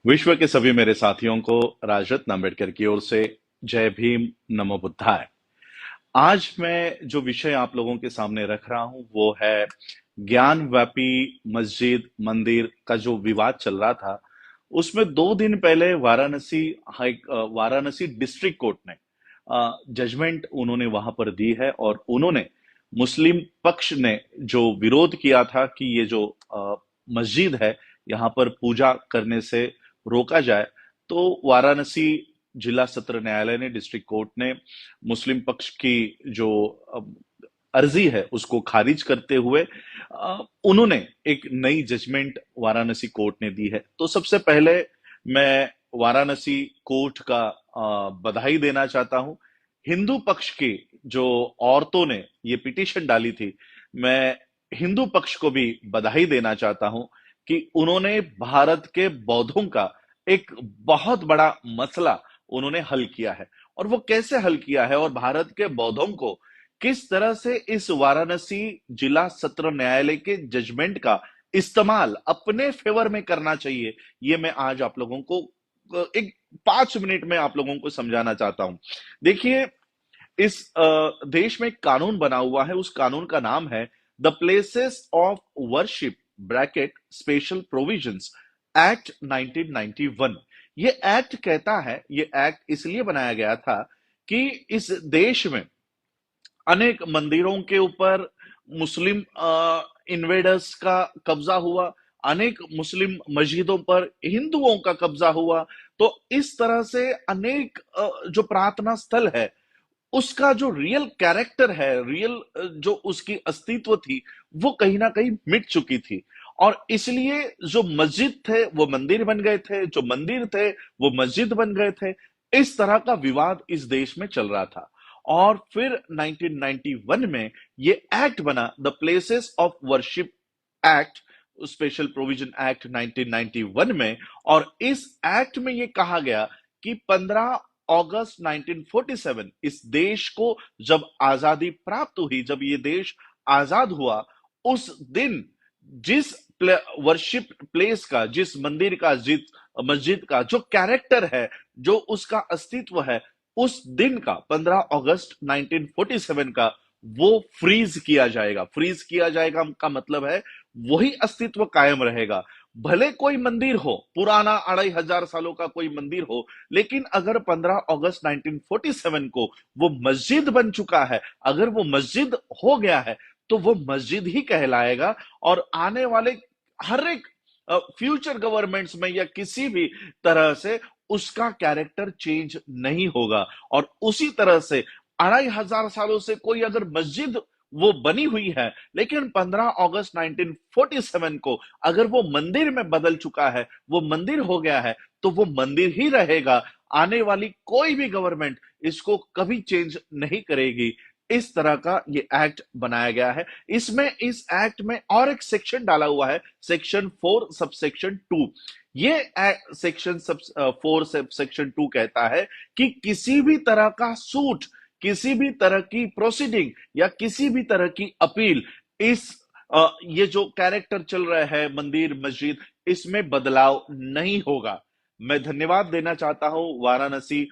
विश्व के सभी मेरे साथियों को राजरत्न अम्बेडकर की ओर से जय भीम, नमो बुद्धाय। आज मैं जो विषय आप लोगों के सामने रख रहा हूं वो है ज्ञानव्यापी मस्जिद मंदिर का जो विवाद चल रहा था। उसमें 2 दिन पहले वाराणसी डिस्ट्रिक्ट कोर्ट ने जजमेंट उन्होंने वहां पर दी है और उन्होंने मुस्लिम पक्ष ने जो विरोध किया था कि ये जो मस्जिद है यहाँ पर पूजा करने से रोका जाए, तो वाराणसी जिला सत्र न्यायालय ने, डिस्ट्रिक्ट कोर्ट ने मुस्लिम पक्ष की जो अर्जी है उसको खारिज करते हुए उन्होंने एक नई जजमेंट वाराणसी कोर्ट ने दी है। तो सबसे पहले मैं वाराणसी कोर्ट का बधाई देना चाहता हूं। हिंदू पक्ष की जो औरतों ने ये पिटीशन डाली थी, मैं हिंदू पक्ष को भी बधाई देना चाहता हूं कि उन्होंने भारत के बौद्धों का एक बहुत बड़ा मसला उन्होंने हल किया है। और वो कैसे हल किया है और भारत के बौद्धों को किस तरह से इस वाराणसी जिला सत्र न्यायालय के जजमेंट का इस्तेमाल अपने फेवर में करना चाहिए, ये मैं आज आप लोगों को एक 5 मिनट में आप लोगों को समझाना चाहता हूं। देखिए, इस देश में एक कानून बना हुआ है, उस कानून का नाम है the places of worship bracket special provisions act 1991। ये एक्ट कहता है, ये एक्ट इसलिए बनाया गया था कि इस देश में अनेक मंदिरों के ऊपर मुस्लिम इन्वेडर्स का कब्जा हुआ, अनेक मुस्लिम मस्जिदों पर हिंदुओं का कब्जा हुआ। तो इस तरह से अनेक जो प्रार्थना स्थल है उसका जो रियल कैरेक्टर है, रियल जो उसकी अस्तित्व थी, वो कहीं ना कहीं मिट चुकी थी। और इसलिए जो मस्जिद थे वो मंदिर बन गए थे, जो मंदिर थे वो मस्जिद बन गए थे। इस तरह का विवाद इस देश में चल रहा था। और फिर 1991 में ये एक्ट बना, the places of worship act, special provision act 1991 में। और इस एक्ट में ये कहा गया कि 15 अगस्त 1947 इस देश को जब आजादी प्राप्त हुई, जब ये देश आजाद हुआ, उस दिन जिस वर्शिप प्लेस का, जिस मंदिर का, जिस मस्जिद का जो कैरेक्टर है, जो उसका अस्तित्व है, उस दिन का 15 अगस्त 1947 का वो फ्रीज किया जाएगा। फ्रीज किया जाएगा का मतलब है वही अस्तित्व कायम रहेगा। भले कोई मंदिर हो, पुराना 2500 सालों का कोई मंदिर हो, लेकिन अगर 15 अगस्त 1947 को वो मस्जिद बन चुका है, अगर वो मस्जिद हो गया है, तो वो मस्जिद ही कहलाएगा। और आने वाले हर एक फ्यूचर गवर्नमेंट्स में या किसी भी तरह से उसका कैरेक्टर चेंज नहीं होगा। और उसी तरह से 2500 सालों से कोई अगर मस्जिद वो बनी हुई है, लेकिन 15 अगस्त 1947 को अगर वो मंदिर में बदल चुका है, वो मंदिर हो गया है, तो वो मंदिर ही रहेगा। आने वाली कोई भी गवर्नमेंट इसको कभी चेंज नहीं करेगी। इस तरह का ये एक्ट बनाया गया है। इसमें, इस एक्ट में और एक सेक्शन डाला हुआ है, सेक्शन 4 सबसेक्शन 2। ये सेक्शन 4 सबसेक्शन 2 कहता है कि किसी भी तरह का सूट, किसी भी तरह की प्रोसीडिंग या किसी भी तरह की अपील, इस ये जो कैरेक्टर चल रहा है मंदिर मस्जिद, इसमें बदलाव नहीं होगा। मैं धन्यवाद देना चाहता हूं वाराणसी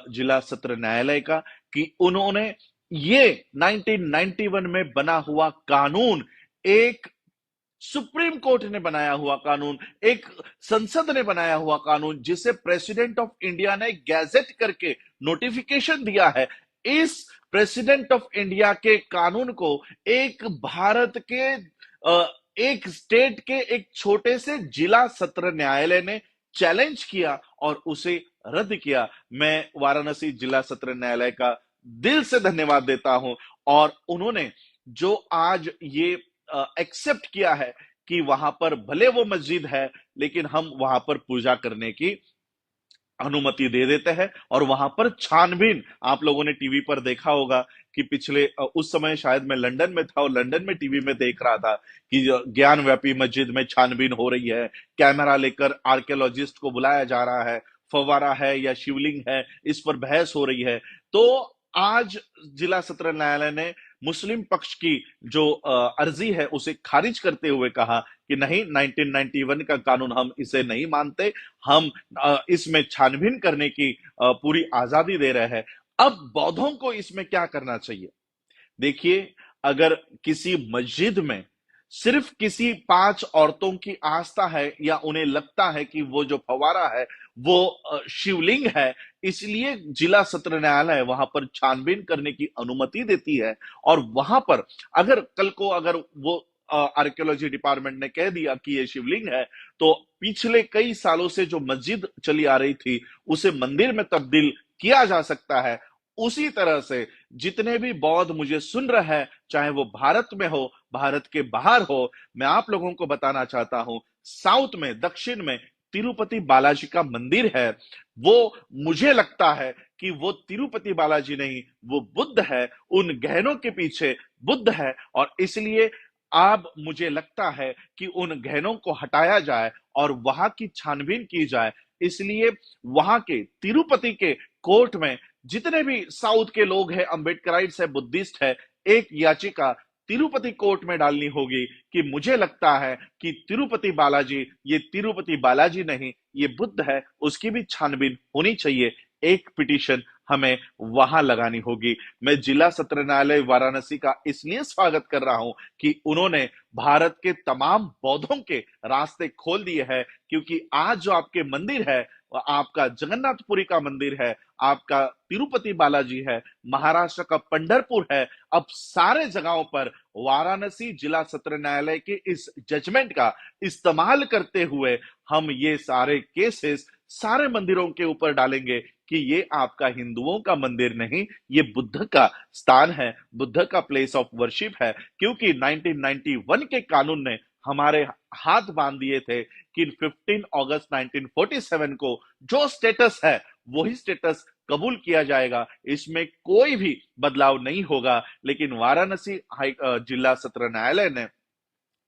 जिला सत्र न्यायालय का कि उन्होंने ये 1991 में बना हुआ कानून, एक सुप्रीम कोर्ट ने बनाया हुआ कानून, एक संसद ने बनाया हुआ कानून, जिसे प्रेसिडेंट ऑफ इंडिया ने गैजेट करके नोटिफिकेशन दिया है, इस प्रेसिडेंट ऑफ इंडिया के कानून को एक भारत के एक स्टेट के एक छोटे से जिला सत्र न्यायालय ने चैलेंज किया और उसे रद्द किया। मैं वाराणसी जिला सत्र न्यायालय का दिल से धन्यवाद देता हूं। और उन्होंने जो आज ये एक्सेप्ट किया है कि वहां पर भले वो मस्जिद है, लेकिन हम वहां पर पूजा करने की अनुमति दे देते हैं। और वहां पर छानबीन, आप लोगों ने टीवी पर देखा होगा कि पिछले उस समय शायद मैं लंदन में था और लंदन में टीवी में देख रहा था कि ज्ञानव्यापी मस्जिद में छानबीन हो रही है, कैमरा लेकर आर्कियोलॉजिस्ट को बुलाया जा रहा है, फव्वारा है या शिवलिंग है, इस पर बहस हो रही है। तो आज जिला सत्र न्यायालय ने मुस्लिम पक्ष की जो अर्जी है उसे खारिज करते हुए कहा कि नहीं, 1991 का कानून हम इसे नहीं मानते, हम इसमें छानबीन करने की पूरी आजादी दे रहे हैं। अब बौद्धों को इसमें क्या करना चाहिए? देखिए, अगर किसी मस्जिद में सिर्फ किसी 5 औरतों की आस्था है या उन्हें लगता है कि वो जो फव्वारा है वो शिवलिंग है, इसलिए जिला सत्र न्यायालय वहां पर छानबीन करने की अनुमति देती है। और वहां पर अगर कल को अगर वो आर्कियोलॉजी डिपार्टमेंट ने कह दिया कि ये शिवलिंग है, तो पिछले कई सालों से जो मस्जिद चली आ रही थी उसे मंदिर में तब्दील किया जा सकता है। उसी तरह से जितने भी बौद्ध मुझे सुन रहे हैं, चाहे वो भारत में हो, भारत के बाहर हो, मैं आप लोगों को बताना चाहता हूं, साउथ में, दक्षिण में तिरुपति बालाजी का मंदिर है। वो, मुझे लगता है कि वो तिरुपति बालाजी नहीं, वो बुद्ध है। उन गहनों के पीछे बुद्ध है, और इसलिए अब मुझे लगता है कि उन गहनों को हटाया जाए और वहां की छानबीन की जाए। इसलिए वहां के तिरुपति के कोर्ट में जितने भी साउथ के लोग हैं, अंबेडकराइट्स है, बुद्धिस्ट है, एक याचिका तिरुपति कोर्ट में डालनी होगी कि मुझे लगता है कि तिरुपति बालाजी, ये तिरुपति बालाजी नहीं, ये बुद्ध है, उसकी भी छानबीन होनी चाहिए। एक पिटीशन हमें वहां लगानी होगी। मैं जिला सत्र न्यायालय वाराणसी का इसलिए स्वागत कर रहा हूं कि उन्होंने भारत के तमाम बौद्धों के रास्ते खोल दिए हैं, क्योंकि आज जो आपके मंदिर है, आपका जगन्नाथपुरी का मंदिर है, आपका तिरुपति बालाजी है, महाराष्ट्र का पंढरपुर है, अब सारे जगहों पर वाराणसी जिला सत्र न्यायालय के इस जजमेंट का इस्तेमाल करते हुए हम ये सारे केसेस सारे मंदिरों के ऊपर डालेंगे कि ये आपका हिंदुओं का मंदिर नहीं, ये बुद्ध का स्थान है, बुद्ध का प्लेस ऑफ वर्शिप है। क्योंकि 1991 के कानून ने हमारे हाथ बांध दिए थे कि 15 अगस्त 1947 को जो स्टेटस है वही स्टेटस कबूल किया जाएगा, इसमें कोई भी बदलाव नहीं होगा। लेकिन वाराणसी जिला सत्र न्यायालय ने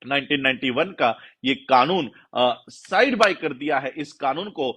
1991 का ये कानून साइड बाय कर दिया है, इस कानून को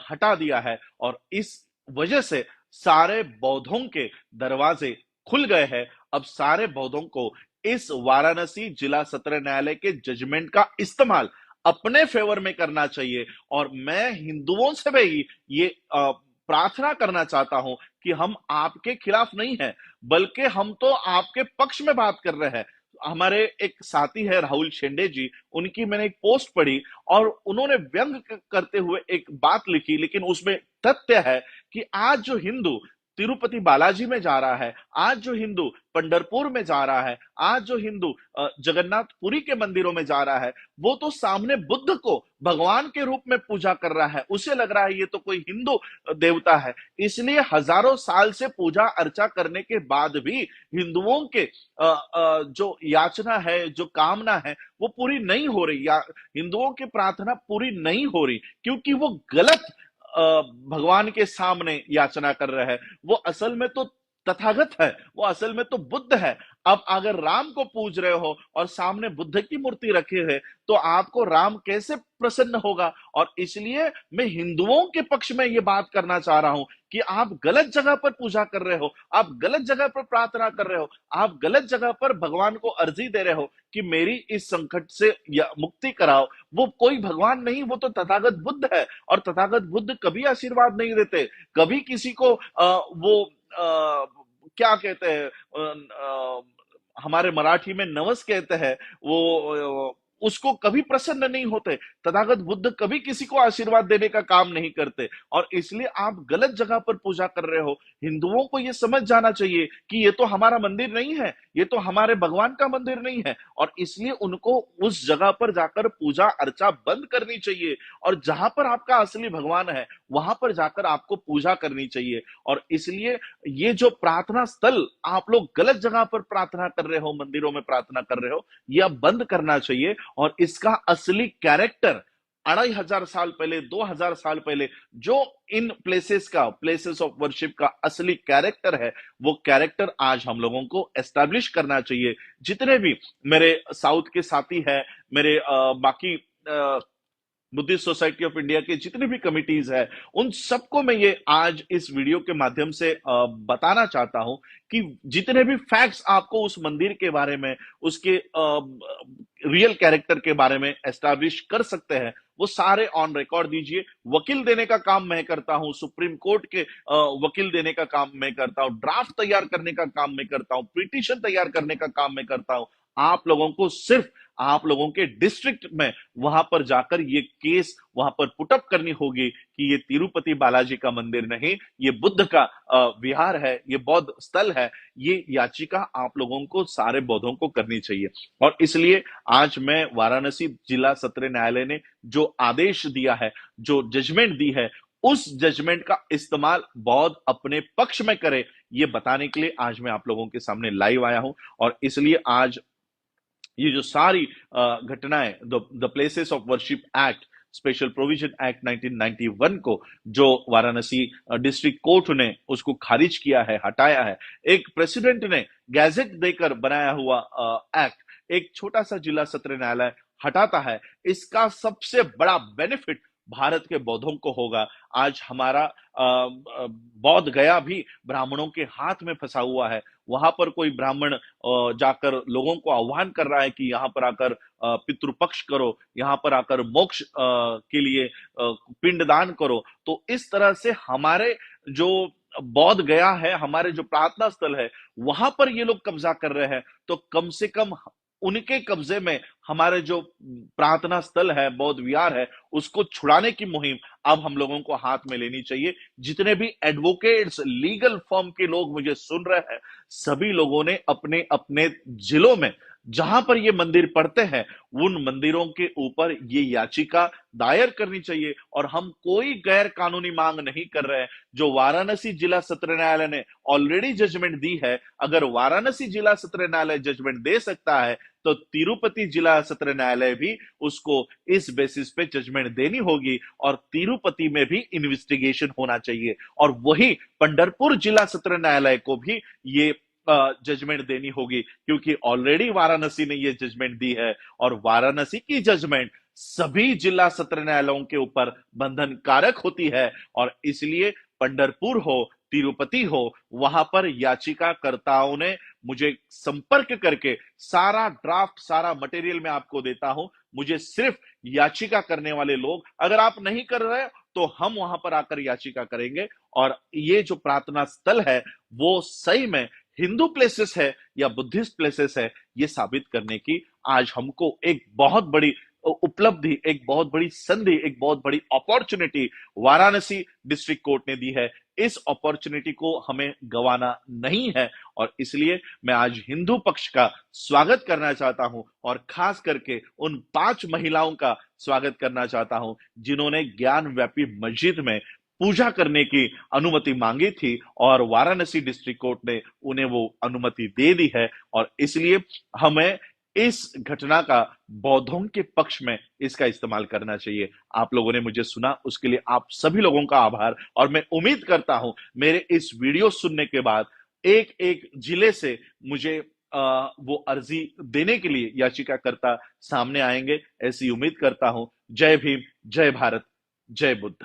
हटा दिया है, और इस वजह से सारे बौद्धों के दरवाजे खुल गए हैं। अब सारे बौद्धों को इस वाराणसी जिला सत्र न्यायालय के जजमेंट का इस्तेमाल अपने फेवर में करना चाहिए। और मैं हिंदुओं से भी ये प्रार्थना करना चाहता हूं कि हम आपके खिलाफ नहीं है, बल्कि हम तो आपके पक्ष में बात कर रहे हैं। हमारे एक साथी है राहुल शेंडे जी, उनकी मैंने एक पोस्ट पढ़ी और उन्होंने व्यंग करते हुए एक बात लिखी, लेकिन उसमें तथ्य है कि आज जो हिंदू तिरुपति बालाजी में जा रहा है, आज जो हिंदू पंढरपुर में जा रहा है, आज जो हिंदू जगन्नाथपुरी के मंदिरों में जा रहा है, वो तो सामने बुद्ध को भगवान के रूप में पूजा कर रहा है। उसे लग रहा है ये तो कोई हिंदू देवता है। इसलिए हजारों साल से पूजा अर्चा करने के बाद भी हिंदुओं के जो याचना है, जो कामना है, वो पूरी नहीं हो रही, या हिंदुओं की प्रार्थना पूरी नहीं हो रही, क्योंकि वो गलत भगवान के सामने याचना कर रहे हैं। वो असल में तो तथागत है, वो असल में तो बुद्ध है। अब अगर राम को पूज रहे हो और सामने बुद्ध की मूर्ति रखे है, तो आपको राम कैसे प्रसन्न होगा? और इसलिए मैं हिंदुओं के पक्ष में ये बात करना चाह रहा हूं कि आप गलत जगह पर पूजा कर रहे हो, आप गलत जगह पर प्रार्थना कर रहे हो, आप गलत जगह पर भगवान को अर्जी दे रहे हो कि मेरी इस संकट से मुक्ति कराओ। वो कोई भगवान नहीं, वो तो तथागत बुद्ध है, और तथागत बुद्ध कभी आशीर्वाद नहीं देते, कभी किसी को वो क्या कहते हैं, हमारे मराठी में नवस कहते हैं, वो उसको कभी प्रसन्न नहीं होते। तथागत बुद्ध कभी किसी को आशीर्वाद देने का काम नहीं करते, और इसलिए आप गलत जगह पर पूजा कर रहे हो। हिंदुओं को यह समझ जाना चाहिए कि ये तो हमारा मंदिर नहीं है, ये तो हमारे भगवान का मंदिर नहीं है, और इसलिए उनको उस जगह पर जाकर पूजा अर्चा बंद करनी चाहिए, और जहां पर आपका असली भगवान है वहां पर जाकर आपको पूजा करनी चाहिए। और इसलिए ये जो प्रार्थना स्थल आप लोग गलत जगह पर प्रार्थना कर रहे हो, मंदिरों में प्रार्थना कर रहे हो, यह बंद करना चाहिए। और इसका असली कैरेक्टर 2500 साल पहले, 2000 साल पहले जो इन प्लेसेस ऑफ वर्शिप का असली कैरेक्टर है, वो कैरेक्टर आज हम लोगों को एस्टैब्लिश करना चाहिए। जितने भी मेरे साउथ के साथी हैं, मेरे बाकी बुद्धिस्ट सोसाइटी ऑफ इंडिया के जितने भी कमिटीज है, उन सबको मैं ये आज इस वीडियो के माध्यम से बताना चाहता हूं कि जितने भी फैक्ट्स आपको उस मंदिर के बारे में, उसके रियल कैरेक्टर के बारे में एस्टैब्लिश कर सकते हैं, वो सारे ऑन रिकॉर्ड दीजिए। वकील देने का काम मैं करता हूं, सुप्रीम कोर्ट के वकील देने का काम मैं करता हूं, ड्राफ्ट तैयार करने का काम मैं करता हूं, पिटीशन तैयार करने का काम मैं करता हूं। आप लोगों को सिर्फ आप लोगों के डिस्ट्रिक्ट में वहां पर जाकर ये केस वहां पर पुटअप करनी होगी कि ये तिरुपति बालाजी का मंदिर नहीं, ये बुद्ध का विहार है, ये बौद्ध स्थल है। ये याचिका आप लोगों को, सारे बौद्धों को करनी चाहिए। और इसलिए आज मैं वाराणसी जिला सत्र न्यायालय ने जो आदेश दिया है, जो जजमेंट दी है, उस जजमेंट का इस्तेमाल बौद्ध अपने पक्ष में करे, ये बताने के लिए आज मैं आप लोगों के सामने लाइव आया हूं। और इसलिए आज ये जो सारी घटनाएं, the places of worship act, special provision act 1991 को जो वाराणसी डिस्ट्रिक्ट कोर्ट ने उसको खारिज किया है, हटाया है, एक प्रेसिडेंट ने गैजेट देकर बनाया हुआ एक्ट एक छोटा सा जिला सत्र न्यायालय हटाता है, इसका सबसे बड़ा बेनिफिट भारत के बौद्धों को होगा। आज हमारा बौद्ध गया भी ब्राह्मणों के हाथ में फंसा हुआ है। वहां पर कोई ब्राह्मण जाकर लोगों को आह्वान कर रहा है कि यहां पर आकर पितृपक्ष करो, यहां पर आकर मोक्ष के लिए पिंडदान करो। तो इस तरह से हमारे जो बौद्ध गया है, हमारे जो प्रार्थना स्थल है, वहां पर ये लोग कब्जा कर रहे हैं। तो कम से कम उनके कब्जे में हमारे जो प्रार्थना स्थल है, बौद्ध विहार है, उसको छुड़ाने की मुहिम अब हम लोगों को हाथ में लेनी चाहिए। जितने भी एडवोकेट्स, लीगल फर्म के लोग मुझे सुन रहे हैं, सभी लोगों ने अपने अपने जिलों में जहां पर ये मंदिर पड़ते हैं, उन मंदिरों के ऊपर ये याचिका दायर करनी चाहिए। और हम कोई गैर कानूनी मांग नहीं कर रहे हैं। जो वाराणसी जिला सत्र न्यायालय ने ऑलरेडी जजमेंट दी है, अगर वाराणसी जिला सत्र न्यायालय जजमेंट दे सकता है, तो तिरुपति जिला सत्र न्यायालय भी उसको इस बेसिस पे जजमेंट देनी होगी। और तिरुपति में भी इन्वेस्टिगेशन होना चाहिए, और वही पंढरपुर जिला सत्र न्यायालय को भी ये जजमेंट देनी होगी, क्योंकि ऑलरेडी वाराणसी ने ये जजमेंट दी है। और वाराणसी की जजमेंट सभी जिला सत्र न्यायालयों के ऊपर बंधन कारक होती है। और इसलिए पंढरपुर हो, तिरुपति हो, वहां पर याचिकाकर्ताओं ने मुझे संपर्क करके सारा ड्राफ्ट, सारा मटेरियल मैं आपको देता हूं। मुझे सिर्फ याचिका करने वाले लोग, अगर आप नहीं कर रहे तो हम वहां पर आकर याचिका करेंगे। और ये जो प्रार्थना स्थल है वो सही में हिंदू प्लेसेस है या बुद्धिस्ट प्लेसेस है, ये साबित करने की आज हमको एक बहुत बड़ी उपलब्धि, एक बहुत बड़ी संधि, एक बहुत बड़ी अपॉर्चुनिटी वाराणसी डिस्ट्रिक्ट कोर्ट ने दी है। इस अपॉर्चुनिटी को हमें गंवाना नहीं है। और इसलिए मैं आज हिंदू पक्ष का स्वागत करना चाहता हूं, और खास करके उन 5 महिलाओं का स्वागत करना चाहता हूं जिन्होंने ज्ञान व्यापी मस्जिद में पूजा करने की अनुमति मांगी थी, और वाराणसी डिस्ट्रिक्ट कोर्ट ने उन्हें वो अनुमति दे दी है। और इसलिए हमें इस घटना का बौद्धों के पक्ष में इसका इस्तेमाल करना चाहिए। आप लोगों ने मुझे सुना, उसके लिए आप सभी लोगों का आभार। और मैं उम्मीद करता हूं मेरे इस वीडियो सुनने के बाद एक एक जिले से मुझे वो अर्जी देने के लिए याचिकाकर्ता सामने आएंगे, ऐसी उम्मीद करता हूं। जय भीम, जय भारत, जय बुद्ध।